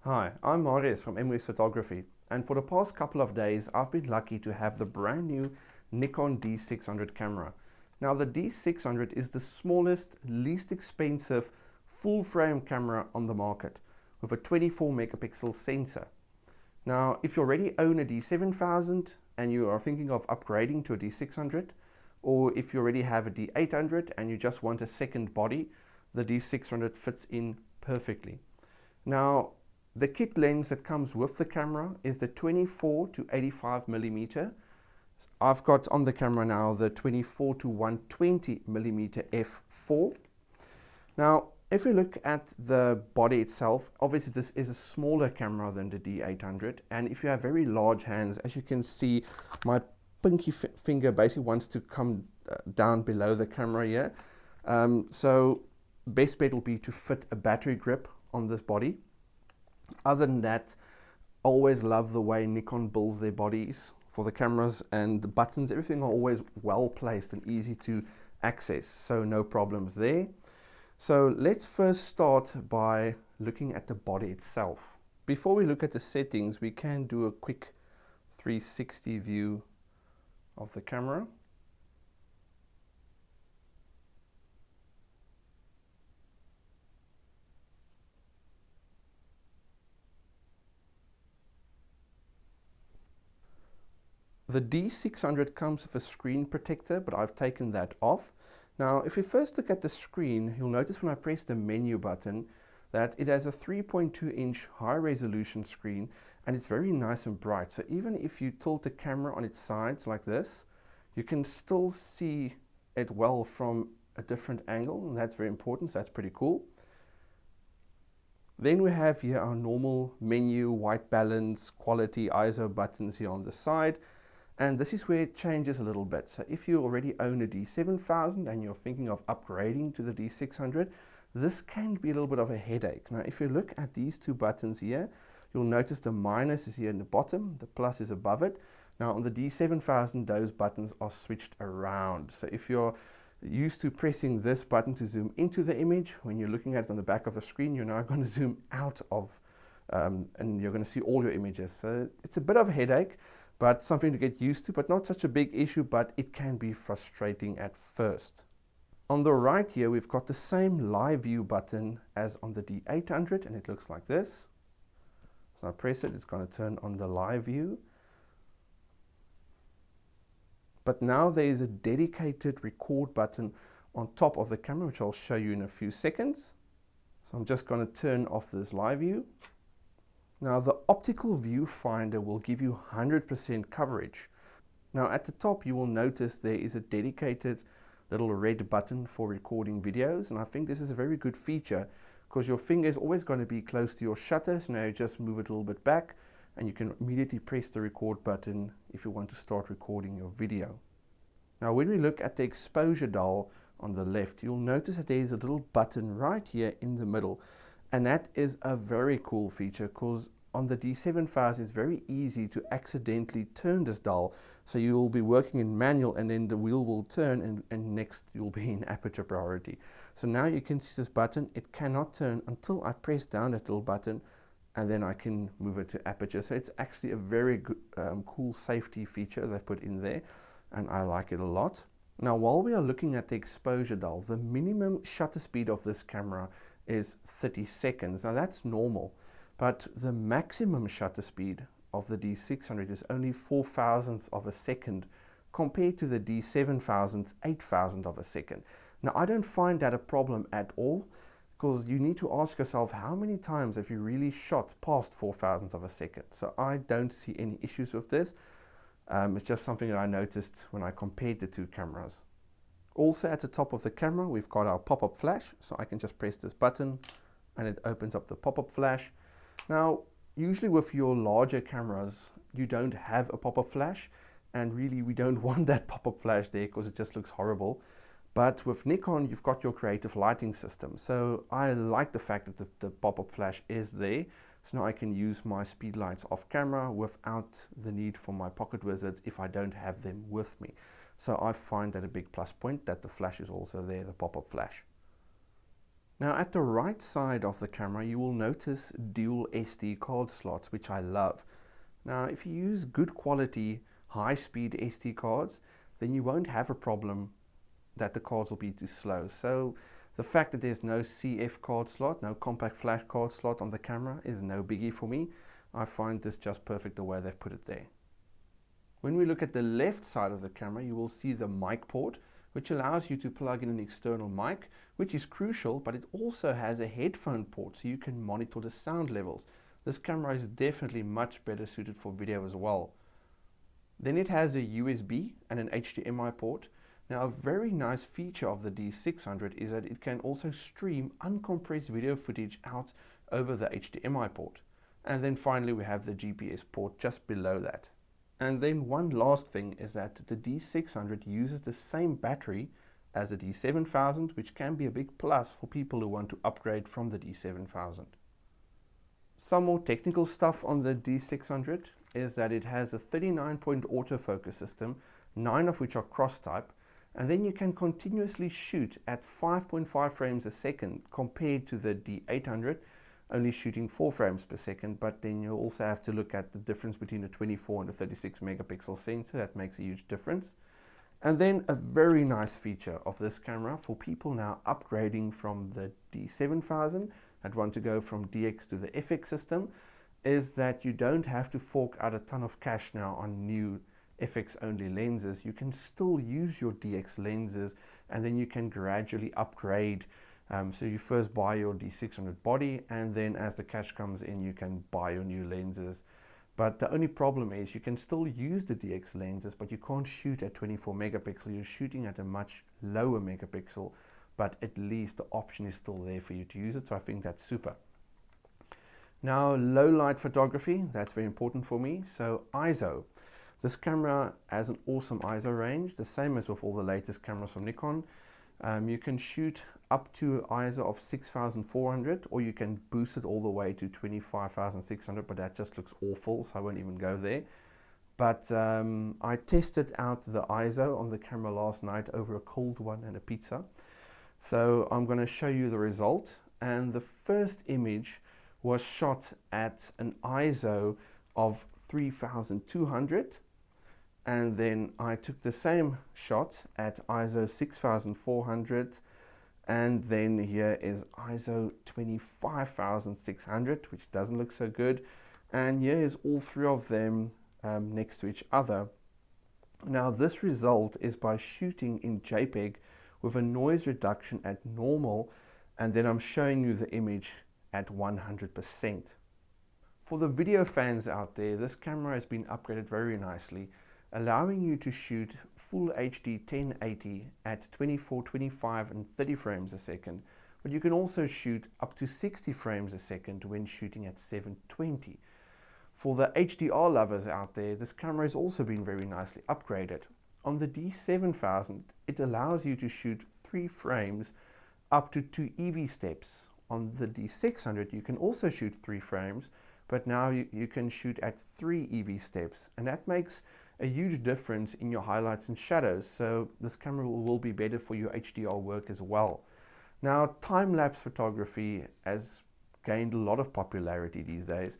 Hi, I'm Marius from MWS Photography, and for the past couple of days I've been lucky to have the brand new Nikon D600 camera. Now the D600 is the smallest, least expensive full frame camera on the market with a 24 megapixel sensor. Now if you already own a D7000 and you are thinking of upgrading to a D600, or if you already have a D800 and you just want a second body, the D600 fits in perfectly. Now, the kit lens that comes with the camera is the 24 to 85 millimeter. I've got on the camera now the 24 to 120 millimeter f4. Now, if we look at the body itself, obviously this is a smaller camera than the D800, and if you have very large hands, as you can see, my pinky finger basically wants to come down below the camera here. So best bet will be to fit a battery grip on this body. Other than that, always love the way Nikon builds their bodies for the cameras, and the buttons, everything are always well placed and easy to access, so no problems there. So let's first start by looking at the body itself. Before we look at the settings, we can do a quick 360 view of the camera. The D600 comes with a screen protector, but I've taken that off. Now, if we first look at the screen, you'll notice when I press the menu button that it has a 3.2-inch high-resolution screen, and it's very nice and bright. So even if you tilt the camera on its sides like this, you can still see it well from a different angle, and that's very important, so that's pretty cool. Then we have here our normal menu, white balance, quality, ISO buttons here on the side. And this is where it changes a little bit. So if you already own a D7000 and you're thinking of upgrading to the D600, this can be a little bit of a headache. Now, if you look at these two buttons here, you'll notice the minus is here in the bottom, the plus is above it. Now on the D7000, those buttons are switched around. So if you're used to pressing this button to zoom into the image, when you're looking at it on the back of the screen, you're now going to zoom out of, and you're going to see all your images. So it's a bit of a headache, but something to get used to, but not such a big issue, but it can be frustrating at first. On the right here, we've got the same live view button as on the D800, and it looks like this. So I press it, it's going to turn on the live view. But now there is a dedicated record button on top of the camera, which I'll show you in a few seconds. So I'm just going to turn off this live view. Now the optical viewfinder will give you 100% coverage. Now at the top you will notice there is a dedicated little red button for recording videos, and I think this is a very good feature because your finger is always going to be close to your shutter, so now you just move it a little bit back and you can immediately press the record button if you want to start recording your video. Now when we look at the exposure dial on the left, you'll notice that there is a little button right here in the middle. And that is a very cool feature because on the D7000 it's very easy to accidentally turn this dial. So you will be working in manual and then the wheel will turn and next you'll be in aperture priority. So now you can see this button, it cannot turn until I press down that little button and then I can move it to aperture. So it's actually a very good, cool safety feature they put in there, and I like it a lot. Now while we are looking at the exposure dial, the minimum shutter speed of this camera is 30 seconds. Now that's normal, but the maximum shutter speed of the D600 is only 4,000ths of a second compared to the D7000's 8,000 of a second. Now I don't find that a problem at all, because you need to ask yourself how many times have you really shot past 4,000ths of a second. So I don't see any issues with this. It's just something that I noticed when I compared the two cameras. Also at the top of the camera, we've got our pop-up flash, so I can just press this button and it opens up the pop-up flash. Now, usually with your larger cameras, you don't have a pop-up flash, and really we don't want that pop-up flash there because it just looks horrible. But with Nikon, you've got your creative lighting system. So I like the fact that the pop-up flash is there. So now I can use my speed lights off camera without the need for my pocket wizards if I don't have them with me. So I find that a big plus point that the flash is also there, the pop-up flash. Now at the right side of the camera you will notice dual SD card slots, which I love. Now if you use good quality high-speed SD cards, then you won't have a problem that the cards will be too slow. So the fact that there's no CF card slot, no compact flash card slot on the camera is no biggie for me. I find this just perfect the way they've put it there. When we look at the left side of the camera, you will see the mic port, which allows you to plug in an external mic, which is crucial, but it also has a headphone port so you can monitor the sound levels. This camera is definitely much better suited for video as well. Then it has a USB and an HDMI port. Now a very nice feature of the D600 is that it can also stream uncompressed video footage out over the HDMI port. And then finally we have the GPS port just below that. And then one last thing is that the D600 uses the same battery as the D7000, which can be a big plus for people who want to upgrade from the D7000. Some more technical stuff on the D600 is that it has a 39-point autofocus system, 9 of which are cross-type, and then you can continuously shoot at 5.5 frames a second compared to the D800, only shooting 4 frames per second, but then you also have to look at the difference between a 24 and a 36 megapixel sensor. That makes a huge difference. And then a very nice feature of this camera for people now upgrading from the D7000 that want to go from DX to the FX system is that you don't have to fork out a ton of cash now on new FX only lenses. You can still use your DX lenses and then you can gradually upgrade. So you first buy your D600 body and then as the cash comes in you can buy your new lenses. But the only problem is you can still use the DX lenses, but you can't shoot at 24 megapixel. You're shooting at a much lower megapixel, but at least the option is still there for you to use it. So I think that's super. Now low light photography, that's very important for me. So ISO. This camera has an awesome ISO range, the same as with all the latest cameras from Nikon. You can shoot up to ISO of 6400 or you can boost it all the way to 25,600, but that just looks awful, so I won't even go there. But I tested out the ISO on the camera last night over a cold one and a pizza. So I'm going to show you the result, and the first image was shot at an ISO of 3200. And then I took the same shot at ISO 6400, and then here is ISO 25,600, which doesn't look so good, and here is all three of them next to each other. Now this result is by shooting in JPEG with a noise reduction at normal, and then I'm showing you the image at 100%. For the video fans out there, this camera has been upgraded very nicely, allowing you to shoot full HD 1080 at 24, 25 and 30 frames a second, but you can also shoot up to 60 frames a second when shooting at 720. For the HDR lovers out there, this camera has also been very nicely upgraded. On the D7000, it allows you to shoot 3 frames up to 2 EV steps. On the D600, you can also shoot 3 frames, but now you can shoot at 3 EV steps, and that makes a huge difference in your highlights and shadows. So this camera will be better for your HDR work as well. Now time-lapse photography has gained a lot of popularity these days,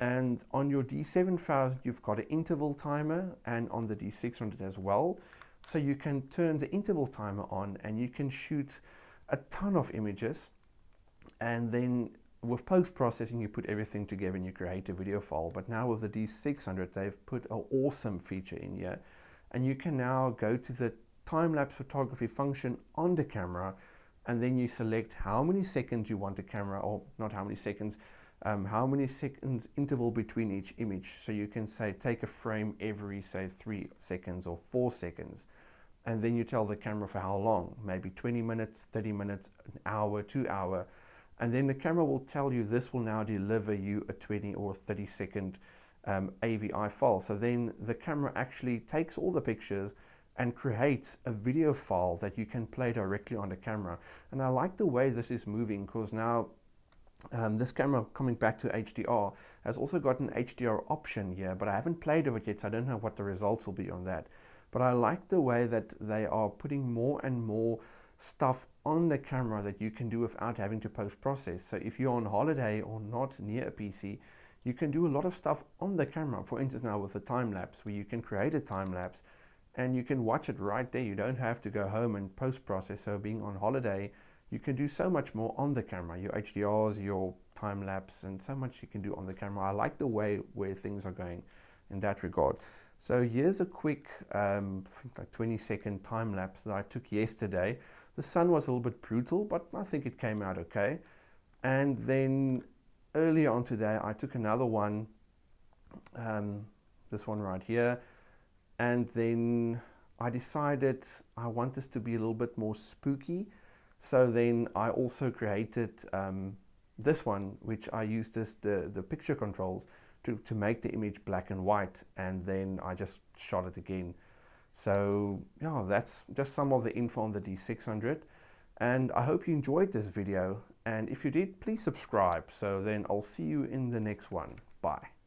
and on your D7000 you've got an interval timer, and on the D600 as well. So you can turn the interval timer on and you can shoot a ton of images, and then with post-processing you put everything together and you create a video file. But now with the D600 they've put an awesome feature in here, and you can now go to the time-lapse photography function on the camera, and then you select how many seconds you want the camera, or not how many seconds, how many seconds interval between each image. So you can say take a frame every, say, 3 seconds or 4 seconds, and then you tell the camera for how long, maybe 20 minutes, 30 minutes, an hour, 2 hours. And then the camera will tell you this will now deliver you a 20 or 30 second AVI file. So then the camera actually takes all the pictures and creates a video file that you can play directly on the camera. And I like the way this is moving, because now this camera, coming back to HDR, has also got an HDR option here, but I haven't played with it yet, so I don't know what the results will be on that. But I like the way that they are putting more and more stuff on the camera that you can do without having to post-process. So if you're on holiday or not near a PC, you can do a lot of stuff on the camera. For instance, now with the time lapse, where you can create a time lapse and you can watch it right there. You don't have to go home and post-process. So being on holiday, you can do so much more on the camera, your HDRs, your time lapse, and so much you can do on the camera. I like the way where things are going in that regard. So here's a quick, I think like 20-second time lapse that I took yesterday. The sun was a little bit brutal, but I think it came out okay. And then earlier on today, I took another one, this one right here. And then I decided I want this to be a little bit more spooky. So then I also created this one, which I used as the picture controls to make the image black and white, and then I just shot it again. So yeah, that's just some of the info on the D600, and I hope you enjoyed this video, and if you did, please subscribe. So then I'll see you in the next one. Bye.